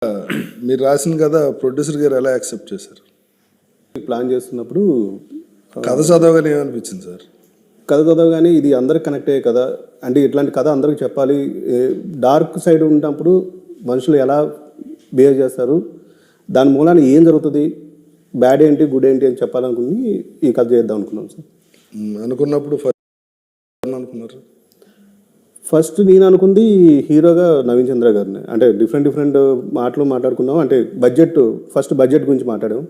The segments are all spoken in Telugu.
మీరు రాసిన కదా ప్రొడ్యూసర్ గారు ఎలా యాక్సెప్ట్ చేశారు? ప్లాన్ చేస్తున్నప్పుడు కథ చదవగానే ఏమనిపించింది సార్? కథ చదవగానే ఇది అందరికి కనెక్ట్ అయ్యే కథ, అంటే ఇట్లాంటి కథ అందరికి చెప్పాలి. డార్క్ సైడ్ ఉన్నప్పుడు మనుషులు ఎలా బిహేవ్ చేస్తారు, దాని మూలాన ఏం జరుగుతుంది, బ్యాడ్ ఏంటి గుడ్ ఏంటి అని చెప్పాలనుకుని ఈ కథ చేద్దాం అనుకున్నాం సార్. అనుకున్నప్పుడు అనుకున్నారు ఫస్ట్ నేను అనుకుంది హీరోగా నవీన్ చంద్ర గారిని. అంటే డిఫరెంట్ మాటలు మాట్లాడుకున్నాం. అంటే ఫస్ట్ బడ్జెట్ గురించి మాట్లాడాం.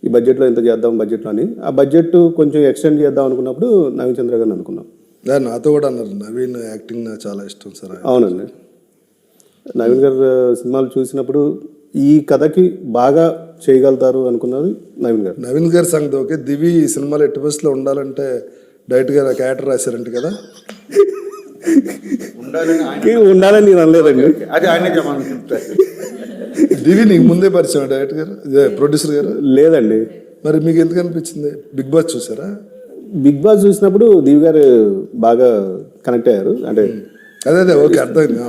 ఈ బడ్జెట్లో ఎంత చేద్దాం బడ్జెట్లో అని. ఆ బడ్జెట్ కొంచెం ఎక్స్టెండ్ చేద్దాం అనుకున్నప్పుడు నవీన్ చంద్ర గారిని అనుకున్నాం. నాతో కూడా అన్నారు నవీన్ యాక్టింగ్ నాకు చాలా ఇష్టం సార్. అవునండి, నవీన్ గారు సినిమాలు చూసినప్పుడు ఈ కథకి బాగా చేయగలుగుతారు అనుకున్నారు నవీన్ గారు. నవీన్ గారి సంగతి ఓకే. దివి ఈ సినిమాలో ఎట్టి బస్సులో ఉండాలంటే డైరెక్ట్ గా క్యారెక్టర్ రాశారంట కదా? ఉండాలని నేను అనలేదండి, అది ఆయనే చెప్పాలి. దివి నీకు ముందే పరిచయం డైరెక్టర్ గారు, ప్రొడ్యూసర్ గారు? లేదండి. మరి మీకు ఎందుకు అనిపించింది? బిగ్ బాస్ చూసారా? బిగ్ బాస్ చూసినప్పుడు దివి గారు బాగా కనెక్ట్ అయ్యారు. అంటే అదే ఓకే, అర్థమైంది.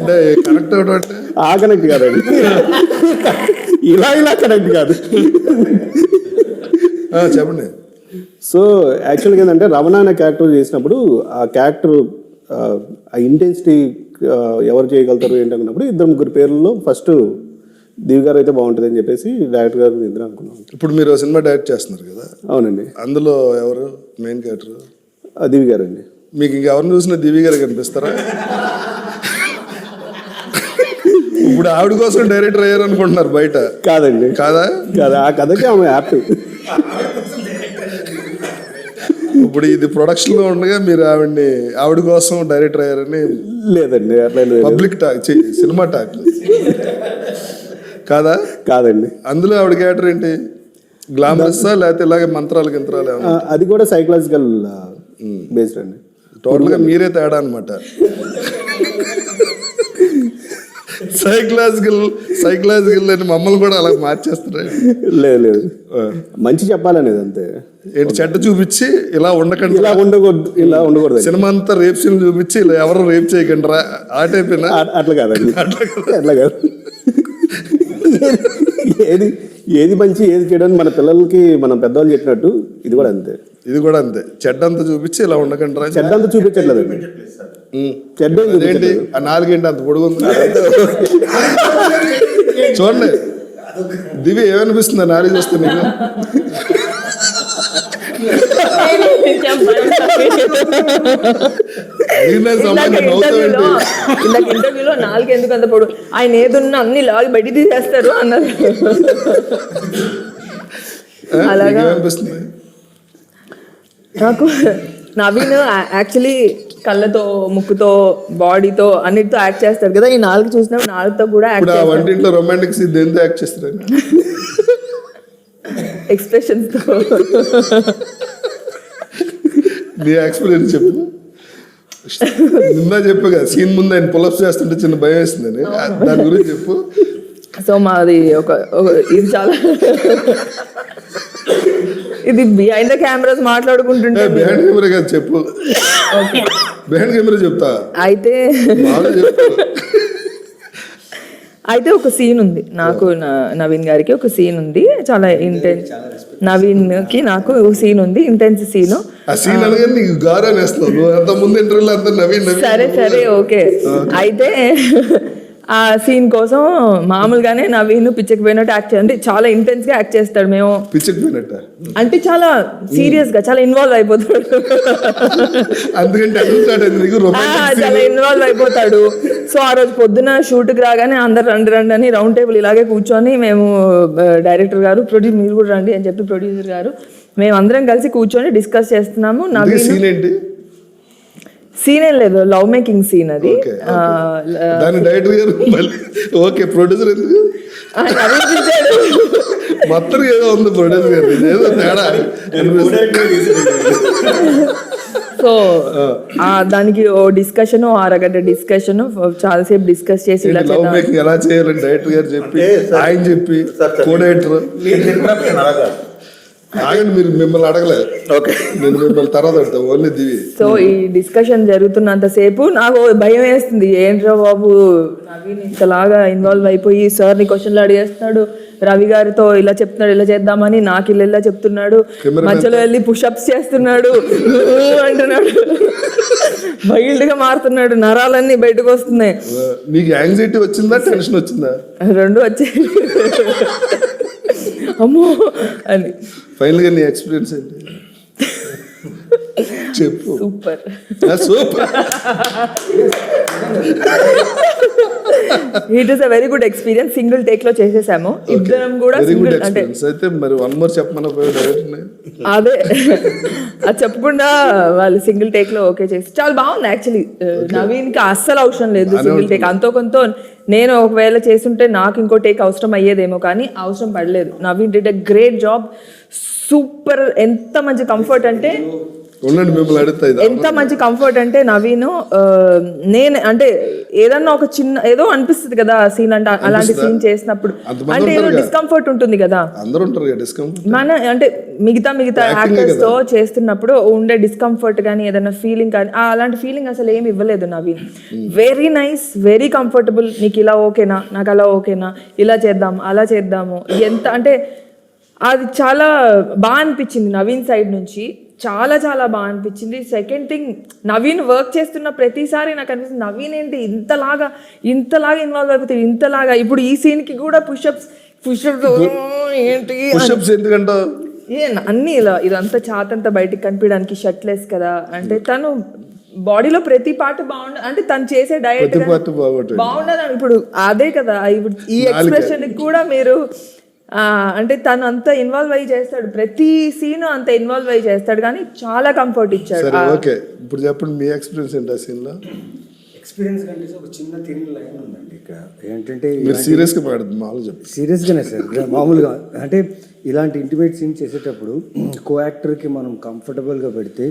అంటే కనెక్ట్ అవ్వడం అంటే ఆ కనెక్ట్ కాదండి, ఇలా కనెక్ట్ కాదు. చెప్పండి. సో యాక్చువల్గా ఏంటంటే రమణ అనే క్యారెక్టర్ చేసినప్పుడు ఆ క్యారెక్టర్ ఆ ఇంటెన్సిటీ ఎవరు చేయగలుగుతారు ఏంటనుకున్నప్పుడు ఇద్దరు ముగ్గురు పేర్లలో ఫస్ట్ దివి గారు అయితే బాగుంటుంది అని చెప్పేసి డైరెక్టర్ గారు ఇద్దరు అనుకున్నాం. ఇప్పుడు మీరు సినిమా డైరెక్ట్ చేస్తున్నారు కదా? అవునండి. అందులో ఎవరు మెయిన్ క్యారెక్టర్? దివి గారు అండి. మీకు ఇంకెవరిని చూసినా దివి గారు కనిపిస్తారా? ఇప్పుడు ఆవిడ కోసం డైరెక్టర్ అయ్యారు అనుకుంటున్నారు బయట. కాదండి, కాదా? ఆ కథకి ఆమె యాప్ట్. ఇప్పుడు ఇది ప్రొడక్షన్ లో ఉండగా మీరు ఆవిడ కోసం డైరెక్టర్ అయ్యారని? లేదండి, అట్లా లేదు. పబ్లిక్ టాక్, సినిమా టాక్ కాదా? కాదండి. అందులో ఆవిడ క్యారెక్టర్ ఏంటి? గ్లామరస్ లేకపోతే ఇలాగే మంత్రాలు గింత్రాలు? అది కూడా సైకలాజికల్ బేస్డ్ అండి. టోటల్ గా మీరే తేడా అనమాట. సైకలాజికల్ అని మమ్మల్ని కూడా అలా మార్చేస్తారు. లేదు, మంచి చెప్పాలనేది అంతే. ఏంటి చెడ్డ చూపించి ఇలా ఉండకండి, ఇలా ఉండకూడదు. సినిమా అంతా రేప్ సీన్ చూపించి ఇలా ఎవరు రేప్ చేయకండి రా ఆ టైప్. అట్లా కాదండి, అట్లా కాదు. ఏది మంచి ఏది చేయడానికి మన పిల్లలకి మనం పెద్దవాళ్ళు చెప్పినట్టు ఇది కూడా అంతే. చెడ్డంతా చూపించి ఇలా ఉండకండి రా. చెడ్డంతా చూపించట్లేదండి. ఏంటి ఆ నాలుగేంటి అంత పొడుగుంది? చూడండి దివి ఏమనిపిస్తుంది ఆ నాలుగు చూస్తే నీకు? ఇంటర్వ్యూలో నాలుగు ఎందుకు అంత పొడు, ఆయన ఏదున్నా అన్ని లాగి బయట తీసేస్తారు అన్నారు. అలాగా నాకు నవీన్ యాక్చువల్లీ కళ్ళతో ముక్కుతో బాడీతో అన్నిటితో యాక్ట్ చేస్తారు కదా. ఈ నాలుగు చూసినప్పుడు నాలుగుతో కూడా వంటింట్లో రొమాంటిక్ సీన్ దేంతో యాక్ట్ చేస్తారు? ఎక్స్ప్రెషన్స్ తో. నీ ఎక్స్పీరియన్స్ చెప్పు. నిన్న చెప్పు కదా సీన్ ముందు ఆయన పులప్స్ చేస్తుంటే చిన్న భయం వేస్తుందని, దాని గురించి చెప్పు. సో మాది ఇది చాలా ఇది బిహైండ్ ద కెమెరాస్ మాట్లాడుకుంటుంటే బిహైండ్ కెమెరా కాదు చెప్పు. బిహైండ్ కెమెరా చెప్తా. అయితే ఒక సీన్ ఉంది నాకు, నవీన్ గారికి ఒక సీన్ ఉంది, చాలా ఇంటెన్స్. నవీన్ కి నాకు సీన్ ఉంది, ఇంటెన్స్ సీన్. సరే ఓకే. అయితే ఆ సీన్ కోసం మామూలుగానే నవీన్ పిచ్చకి పోయినట్టు యాక్ట్ చేయాలి, చాలా ఇంటెన్స్ గా యాక్ట్ చేస్తాడు. మేము అంటే చాలా సీరియస్ గా చాలా ఇన్వాల్వ్ అయిపోతాడు, చాలా ఇన్వాల్వ్ అయిపోతాడు. సో ఆ రోజు పొద్దున షూట్ కి రాగానే అందరు రండి అని రౌండ్ టేబుల్ ఇలాగే కూర్చొని మేము డైరెక్టర్ గారు మీరు కూడా రండి అని చెప్పి ప్రొడ్యూసర్ గారు మేము అందరం కలిసి కూర్చొని డిస్కస్ చేస్తున్నాము. నవీన్ సీన్ ఏం లేదు, లవ్ మేకింగ్ సీన్ అది. ప్రొడ్యూసర్ మొత్తం ఏదో ఉంది ప్రొడ్యూసర్ ఏదో తేడా. సో దానికి ఓ డిస్కషన్, అరగంట డిస్కషన్, చాలాసేపు డిస్కస్ చేసి ఎలా చేయాలని డైరెక్టర్ గారు చెప్పి ఆయన చెప్పి ఆగండి, మీరు మిమ్మల్ని అడగలేదు. ఓకే, నేను మిమ్మల్ని తర్వాత అడుగుతా, ఓన్లీ దివి. సో ఈ డిస్కషన్ జరుగుతున్నంతసేపు నాకు భయం వేస్తుంది, ఏంట్రా బాబు నవీన్ ఇంతలాగా ఇన్వాల్వ్ అయిపోయి సార్ని క్వశ్చన్లు అడిగేస్తున్నాడు, రవి గారితో ఇలా చెప్తున్నాడు, ఇలా చేద్దామని నాకు ఇలా చెప్తున్నాడు, మధ్యలో వెళ్ళి పుషప్స్ చేస్తున్నాడు అంటున్నాడు, వైల్డ్ గా మారుతున్నాడు, నరాలన్నీ బయటకు వస్తున్నాయి. మీకు యాంగ్జైటీ వచ్చిందా, టెన్షన్ వచ్చిందా? రెండు వచ్చాయి. అమ్మో అని. ఫైనల్ గా నీ ఎక్స్పీరియన్స్ ఏంటి చెప్పు. Super super. It is a very good experience. Single take లో చేసేసాము ఇద్దరం కూడా. వెరీ గుడ్ సింగిల్ అంటే ఎక్స్పీరియన్స్. అయితే మరి వన్ మోర్ చెప్పమని డైరెక్ట్ అదే అది చెప్పకుండా వాళ్ళు సింగిల్ టేక్ లో ఓకే చేసి చాలా బాగుంది. యాక్చువల్లీ నవీన్ కి అస్సలు అవసరం లేదు సింగిల్ టేక్. అంతో కొంత నేను ఒకవేళ చేస్తుంటే నాకు ఇంకో టేక్ అవసరం అయ్యేదేమో, కానీ అవసరం పడలేదు. Naveen did a great job. Super. ఎంత మంచి కంఫర్ట్ అంటే ఉండండి, మిమ్మల్ని అడుగుతా. ఎంత మంచి కంఫర్ట్ అంటే నవీన్, నేను అంటే ఏదన్నా ఒక చిన్న ఏదో అనిపిస్తుంది కదా సీన్ అంటే, అలాంటి సీన్ చేసినప్పుడు అంటే ఏదో డిస్కంఫర్ట్ ఉంటుంది కదా. అందరూ ఉంటారు కదా డిస్కంఫర్ట్. మన అంటే మిగతా యాక్టర్స్ తో చేస్తున్నప్పుడు ఉండే డిస్కంఫర్ట్ కానీ ఏదైనా ఫీలింగ్ కానీ అలాంటి ఫీలింగ్ అసలు ఏమి ఇవ్వలేదు Naveen. Very nice, very comfortable. నీకు ఇలా ఓకేనా, నాకు అలా ఓకేనా, ఇలా చేద్దాము అలా చేద్దాము, ఎంత అంటే అది చాలా బాగా అనిపించింది నవీన్ సైడ్ నుంచి. చాలా చాలా బాగా అనిపించింది. సెకండ్ థింగ్, నవీన్ వర్క్ చేస్తున్న ప్రతిసారి నాకు అనిపిస్తుంది నవీన్ ఏంటి ఇంతలాగా ఇన్వాల్వ్ అయిపోతుంది, ఇంతలాగా. ఇప్పుడు ఈ సీన్ కి కూడా పుషప్స్ ఏంటి ఎందుకంటే అన్ని ఇలా ఇదంతా చాతంతా బయటికి కనిపించడానికి షర్ట్లెస్ కదా. అంటే తను బాడీలో ప్రతి పార్ట్ బాగుండదు, అంటే తను చేసే డయట్ బాగుండదు. ఇప్పుడు అదే కదా, ఇప్పుడు ఈ ఎక్స్ప్రెషన్ కూడా మీరు అంటే తను అంత ఇన్వాల్వ్ అయ్యి చేస్తాడు, ప్రతి సీన్ అంత ఇన్వాల్వ్ అయ్యి చేస్తాడు, కానీ చాలా కంఫర్ట్ ఇచ్చాడు. ఓకే, ఇప్పుడు చెప్పండి మీ ఎక్స్పీరియన్స్ ఏంటి ఆ సీన్ లో? ఎక్స్పీరియన్స్ కంటే ఒక చిన్న థిన్ లైన్ ఉందండి ఇక్కడ. ఏంటంటే మీరు సీరియస్గా మాట్లాడుతుంది, మామూలు చెప్పండి. సీరియస్గానే సార్, మామూలుగా అంటే ఇలాంటి ఇంటిమేట్ సీన్ చేసేటప్పుడు కో యాక్టర్కి మనం కంఫర్టబుల్గా పెడితే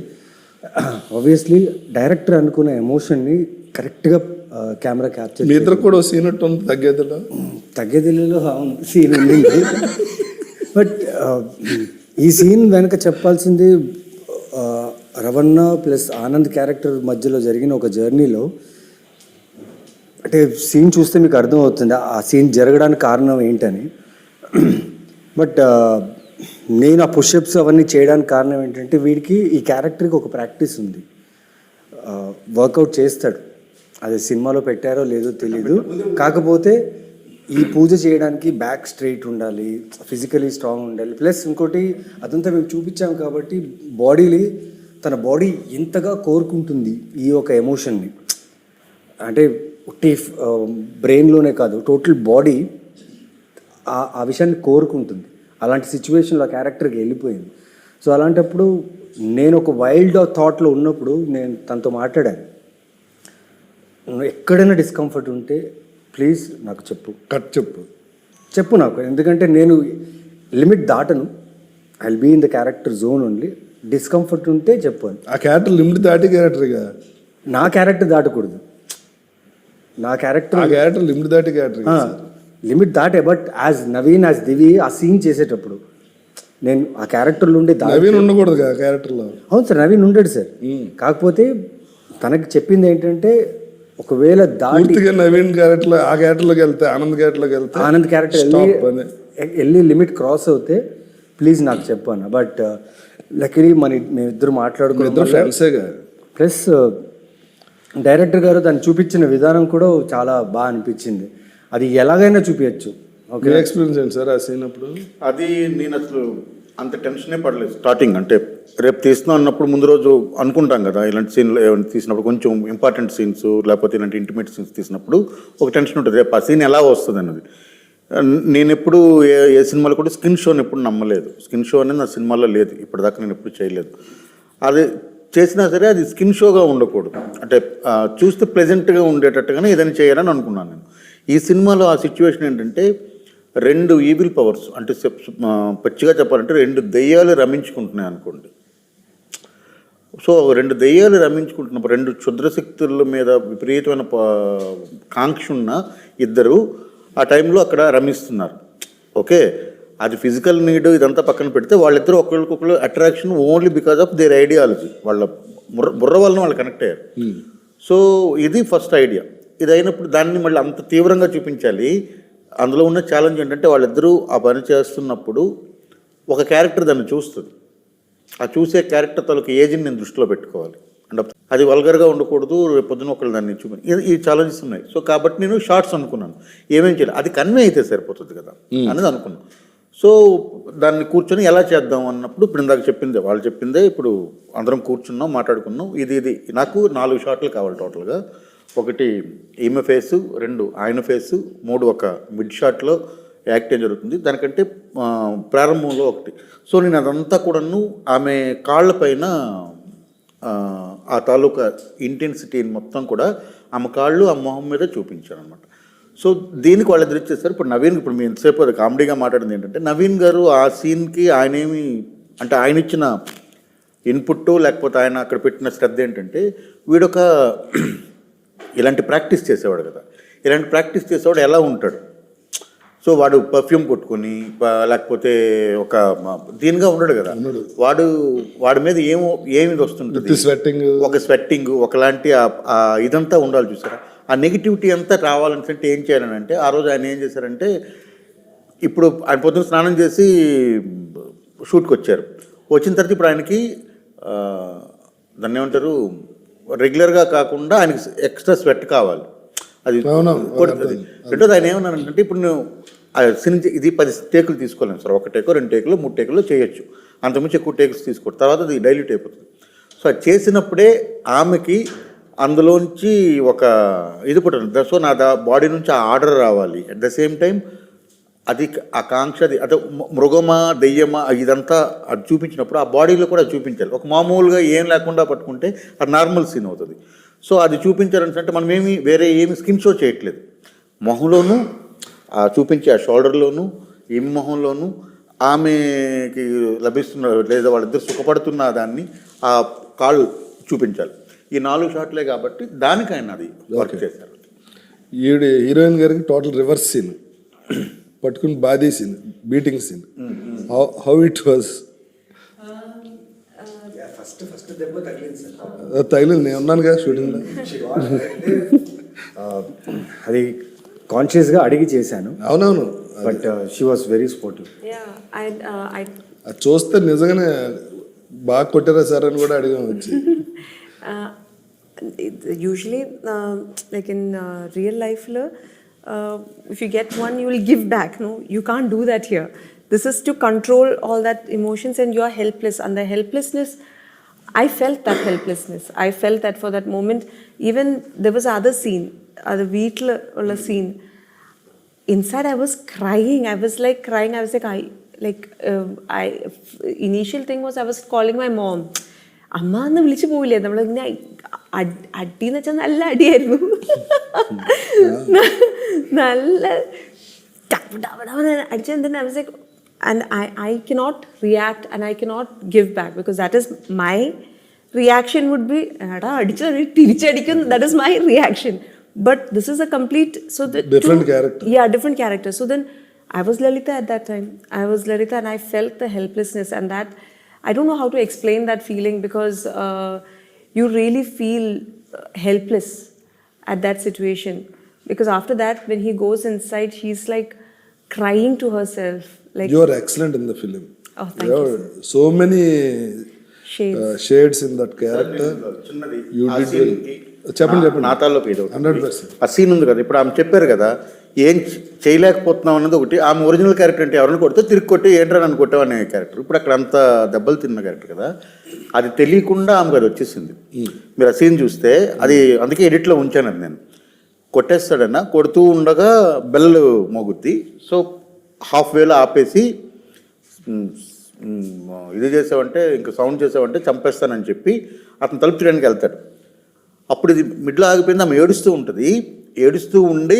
ఆబ్వియస్లీ డైరెక్టర్ అనుకున్న ఎమోషన్ని కరెక్ట్గా కెమెరా క్యాప్చర్. మీ ఇద్దరు కూడా సీన్ ఉంటుంది తగ్గేదిలో అవును సీన్ ఉంది. బట్ ఈ సీన్ వెనక చెప్పాల్సింది రవణ ప్లస్ ఆనంద్ క్యారెక్టర్ మధ్యలో జరిగిన ఒక జర్నీలో, అంటే సీన్ చూస్తే మీకు అర్థమవుతుంది ఆ సీన్ జరగడానికి కారణం ఏంటని. బట్ నేను ఆ పుషప్స్ అవన్నీ చేయడానికి కారణం ఏంటంటే వీడికి ఈ క్యారెక్టర్కి ఒక ప్రాక్టీస్ ఉంది, వర్కౌట్ చేస్తాడు. అది సినిమాలో పెట్టారో లేదో తెలీదు, కాకపోతే ఈ పూజ చేయడానికి బ్యాక్ స్ట్రైట్ ఉండాలి, ఫిజికలీ స్ట్రాంగ్ ఉండాలి. ప్లస్ ఇంకోటి అదంతా మేము చూపించాం కాబట్టి తన బాడీ ఎంతగా కోరుకుంటుంది ఈ ఒక ఎమోషన్ని, అంటే బ్రెయిన్లోనే కాదు టోటల్ బాడీ ఆ విషయాన్ని కోరుకుంటుంది. అలాంటి సిచ్యువేషన్లో క్యారెక్టర్కి వెళ్ళిపోయింది. సో అలాంటప్పుడు నేను ఒక వైల్డ్ థాట్లో ఉన్నప్పుడు నేను తనతో మాట్లాడాను, ఎక్కడైనా డిస్కంఫర్ట్ ఉంటే ప్లీజ్ నాకు చెప్పు నాకు, ఎందుకంటే నేను లిమిట్ దాటను, I will be in the character zone only. Discomfort ఉంటే చెప్పాను. ఆ క్యారెక్టర్ లిమిట్ దాటి క్యారెక్టర్గా నా క్యారెక్టర్ దాటకూడదు, నా క్యారెక్టర్ లిమిట్ దాటి క్యారెక్టర్ లిమిట్ దాటే. బట్ యాజ్ నవీన్ యాజ్ దివి ఆ సీన్ చేసేటప్పుడు నేను ఆ క్యారెక్టర్లో ఉండే నవీన్ ఉండకూడదు కదా క్యారెక్టర్లో. అవును సార్, నవీన్ ఉండడు సార్. కాకపోతే తనకి చెప్పింది ఏంటంటే ఒకవేళ పూర్తిగా నవీన్ క్యారెక్టర్ ఆ క్యారెక్టర్లోకి వెళ్తే ఆనంద్ క్యారెక్టర్ వెళ్ళి లిమిట్ క్రాస్ అవుతే ప్లీజ్ నాకు చెప్పాను. బట్ లక్కీలీ మేమిద్దరు మాట్లాడుకున్నాం ఫ్రెండ్సేగా. ప్లస్ డైరెక్టర్ గారు దాన్ని చూపించిన విధానం కూడా చాలా బాగా అనిపించింది. అది ఎలాగైనా చూపించచ్చు. ఓకే, ఎక్స్పీరియన్స్ ఏంటి సార్ ఆ సీన్ అప్పుడు? అది నేను అసలు అంత టెన్షనే పడలేదు స్టార్టింగ్. అంటే రేపు తీస్తున్నాం అన్నప్పుడు ముందు రోజు అనుకుంటాం కదా, ఇలాంటి సీన్లు ఏమైనా తీసినప్పుడు కొంచెం ఇంపార్టెంట్ సీన్స్ లేకపోతే ఇలాంటి ఇంటిమేట్ సీన్స్ తీసినప్పుడు ఒక టెన్షన్ ఉంటుంది, రేపు ఆ సీన్ ఎలా వస్తుంది అన్నది. నేను ఎప్పుడు ఏ సినిమాలో కూడా స్కిన్ షోని ఎప్పుడు నమ్మలేదు. స్కిన్ షో అనేది నా సినిమాలో లేదు, ఇప్పటిదాకా నేను ఎప్పుడు చేయలేదు. అది చేసినా సరే అది స్కిన్ షోగా ఉండకూడదు, అంటే చూస్తే ప్లెజెంట్గా ఉండేటట్టుగానే ఏదైనా చేయాలని అనుకున్నాను నేను. ఈ సినిమాలో ఆ సిచ్యువేషన్ ఏంటంటే 2 ఈవిల్ పవర్స్, అంటే పచ్చిగా చెప్పాలంటే 2 దెయ్యాలు రమించుకుంటున్నాయి అనుకోండి. సో 2 దెయ్యాలు రమించుకుంటున్నప్పుడు 2 క్షుద్రశక్తుల మీద విపరీతమైన కాంక్ష ఉన్న ఇద్దరు ఆ టైంలో అక్కడ రమిస్తున్నారు. ఓకే, అది ఫిజికల్ నీడ్ ఇదంతా పక్కన పెడితే వాళ్ళిద్దరూ ఒకరికొకరు attraction only because of their ideology, వాళ్ళ బుర్ర వలన వాళ్ళు కనెక్ట్ అయ్యారు. సో ఇది ఫస్ట్ ఐడియా. ఇది అయినప్పుడు దాన్ని మళ్ళీ అంత తీవ్రంగా చూపించాలి. అందులో ఉన్న ఛాలెంజ్ ఏంటంటే వాళ్ళిద్దరూ ఆ పని చేస్తున్నప్పుడు ఒక క్యారెక్టర్ దాన్ని చూస్తుంది. ఆ చూసే క్యారెక్టర్ తాలూకు ఏజ్ని నేను దృష్టిలో పెట్టుకోవాలి. అంటే అది వల్గర్గా ఉండకూడదు, రేపు పొద్దున ఒకళ్ళు దాన్ని ఈ ఛాలెంజెస్ ఉన్నాయి. సో కాబట్టి నేను షార్ట్స్ అనుకున్నాను, ఏమేం చేయాలి, అది కన్వే అయితే సరిపోతుంది కదా అనేది అనుకున్నాను. సో దాన్ని కూర్చొని ఎలా చేద్దాం అన్నప్పుడు ఇప్పుడు ఇందాక చెప్పిందే, వాళ్ళు చెప్పిందే ఇప్పుడు అందరం కూర్చున్నాం, మాట్లాడుకున్నాం. ఇది నాకు 4 షాట్లు కావాలి టోటల్గా. 1 ఈమె ఫేసు, 2 ఆయన ఫేసు, 3 ఒక మిడ్ షాట్లో యాక్ట్ ఏం జరుగుతుంది, దానికంటే ప్రారంభంలో 1. సో నేను అదంతా కూడాను ఆమె కాళ్ళపైన ఆ తాలూకా ఇంటెన్సిటీని మొత్తం కూడా ఆమె కాళ్ళు ఆ మొహం మీద చూపించాను అనమాట. సో దీనికి వాళ్ళు ఎదురు ఇచ్చేస్తారు. ఇప్పుడు నవీన్, ఇప్పుడు మేము ఎంతసేపు అది కామెడీగా మాట్లాడింది ఏంటంటే, నవీన్ గారు ఆ సీన్కి ఆయనేమి అంటే ఆయన ఇచ్చిన ఇన్పుట్ లేకపోతే ఆయన అక్కడ పెట్టిన శ్రద్ధ ఏంటంటే, వీడొక ఇలాంటి ప్రాక్టీస్ చేసేవాడు కదా, ఇలాంటి ప్రాక్టీస్ చేసేవాడు ఎలా ఉంటాడు. సో వాడు పర్ఫ్యూమ్ కొట్టుకొని లేకపోతే ఒక దీనిగా ఉండడు కదా, వాడి మీద ఏమి వస్తుంటుంది, ఒక స్వెట్టింగ్ ఒకలాంటి ఇదంతా ఉండాలి చూసారా. ఆ నెగిటివిటీ అంతా రావాలంటే ఏం చేయాలని అంటే, ఆ రోజు ఆయన ఏం చేశారంటే, ఇప్పుడు ఆయన పొద్దున్న స్నానం చేసి షూట్కి వచ్చారు. వచ్చిన తర్వాత ఇప్పుడు ఆయనకి దాన్ని ఏమంటారు, రెగ్యులర్గా కాకుండా ఆయనకి ఎక్స్ట్రా స్వెట్ కావాలి. అది కొడుతుంది. రెండోది ఆయన ఏమన్నానంటే, ఇప్పుడు నేను సినిమా ఇది 10 టేకులు తీసుకోలేము సార్, 1 టేకో 2 టేకులు 3 టేకులు చేయొచ్చు, అంతకుమించి ఎక్కువ టేకులు తీసుకోవద్దు, తర్వాత అది డైల్యూట్ అయిపోతుంది. సో అది చేసినప్పుడే ఆమెకి అందులోంచి ఒక ఇది పుట్టింది. సో నా బాడీ నుంచి ఆ ఆర్డర్ రావాలి. అట్ ద సేమ్ టైం అది ఆకాంక్ష, అది అదే మృగమా దెయ్యమా ఇదంతా అది చూపించినప్పుడు ఆ బాడీలో కూడా చూపించాలి. ఒక మామూలుగా ఏం లేకుండా పట్టుకుంటే అది నార్మల్ సీన్ అవుతుంది. సో అది చూపించాలని అంటే మనం వేరే ఏమి స్కిన్ షో చేయట్లేదు, మొహంలోనూ చూపించే ఆ షోల్డర్లోనూ ఈమె మొహంలోనూ ఆమెకి లభిస్తున్న లేదా వాళ్ళిద్దరు సుఖపడుతున్న దాన్ని ఆ కాళ్ళు చూపించాలి. ఈ 4 షాట్లే కాబట్టి దానికి ఆయన అది వర్క్ చేశారు. ఈవిడ హీరోయిన్ గారికి టోటల్ రివర్స్ సీన్, పట్టుకుని బాదీ scene, beating scene, how it was. First దెబ్బ తగిలింది సార్. తగిలింది, నేను ఉన్నాను కదా షూటింగ్లో. అది కాన్షియస్గా అడిగి చేశాను. అవునవును, but she was very sportive. అది చూస్తే నిజంగానే బాగా కొట్టారా సార్ అని కూడా అడిగాము వచ్చి. Usually, like in real life, if you get one, you will give back. No, you can't do that here. This is to control all that emotions, and you are helpless. And the helplessness, I felt that helplessness. I felt that for that moment. Even there was other scene, other veetla scene. Inside, I was crying. I was like crying. I was like, initial thing was I was calling my mom. അമ്മ എന്ന് വിളിച്ചു പോയില്ലേ, നമ്മളിങ്ങനെ അടിന്ന് വെച്ചാൽ നല്ല അടിയായിരുന്നു, നല്ല അടിച്ചെന്തിനാ. I was like, and I cannot react and I cannot give back because that is my reaction would be എടാ അടിച്ചു തിരിച്ചടിക്കും, that is my reaction. But this is a complete different character. Yeah, different character. So then I was Lalita at that time. I was Lalita and I felt the helplessness, and that I don't know how to explain that feeling because you really feel helpless at that situation. Because after that, when he goes inside, she's like crying to herself. Like, you are excellent in the film. Oh, thank you. So many shades in that character. You did well. చెప్పండి. నాతాల్లోకి ఇది 100%. ఆ సీన్ ఉంది కదా, ఇప్పుడు ఆమె చెప్పారు కదా ఏం చేయలేకపోతున్నాం అన్నది ఒకటి. ఆమె ఒరిజినల్ క్యారెక్టర్ అంటే ఎవరైనా కొడితే తిరిగి కొట్టి ఏంట్రా నన్ను కొట్టావు అనే క్యారెక్టర్. ఇప్పుడు అక్కడ అంత దెబ్బలు తిన్న క్యారెక్టర్ కదా, అది తెలియకుండా ఆమెకు అది వచ్చేసింది. మీరు ఆ సీన్ చూస్తే అది అందుకే ఎడిట్లో ఉంచాను అది. నేను కొట్టేస్తాడన్నా, కొడుతూ ఉండగా బెల్ మోగుద్ది. సో హాఫ్ వేలో ఆపేసి ఇది చేసావంటే ఇంకా సౌండ్ చేసావంటే చంపేస్తానని చెప్పి అతను తలుపు తీయడానికి వెళ్తాడు. అప్పుడు ఇది మిడ్లో ఆగిపోయింది. ఆమె ఏడుస్తూ ఉంటుంది. ఏడుస్తూ ఉండి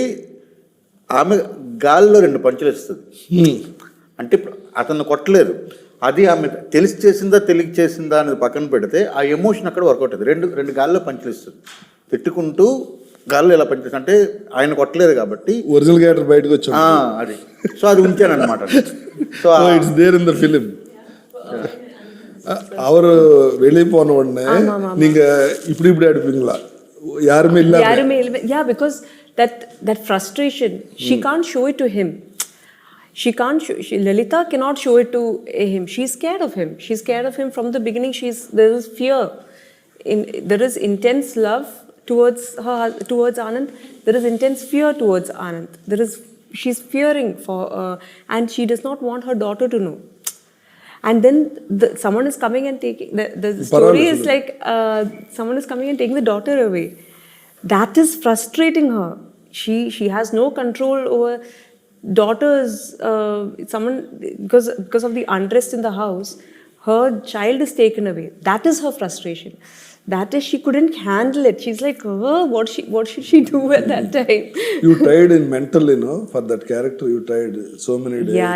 ఆమె గాలిలో 2 పంచులు ఇస్తుంది. అంటే ఇప్పుడు అతను కొట్టలేదు, అది ఆమె తెలిసి చేసిందా తెలియక చేసిందా అనేది పక్కన పెడితే ఆ ఎమోషన్ అక్కడ వర్కౌట్ అవుతుంది. 2 గాలిలో పంచులు ఇస్తుంది. తిట్టుకుంటూ గాల్లో ఎలా పనిచేస్తుంది అంటే ఆయన కొట్టలేదు కాబట్టి ఒరిజినల్ క్యారెక్టర్ బయటకు వచ్చాం. అది సో అది ఉంచాను అనమాట. So it's there in the film. அவர் வெளியே போன உடனே நீங்க இப்படி அடிப்பீங்களா? யாருமே இல்ல. Yeah, because that frustration, she can't show it to him. Lalita cannot show it to him. She's scared of him. She's scared of him from the beginning. There is fear. There is intense love towards Anand. There is intense fear towards Anand. She's fearing for, and she does not want her daughter to know. And then someone is coming and taking the story is like someone is coming and taking the daughter away. That is frustrating her. She has no control over daughters. Someone because of the unrest in the house, her child is taken away. That is her frustration. That is, she couldn't handle it. She's like, oh, what should she do at that time? You tried in mental, for that character. You tried so many days. Yeah.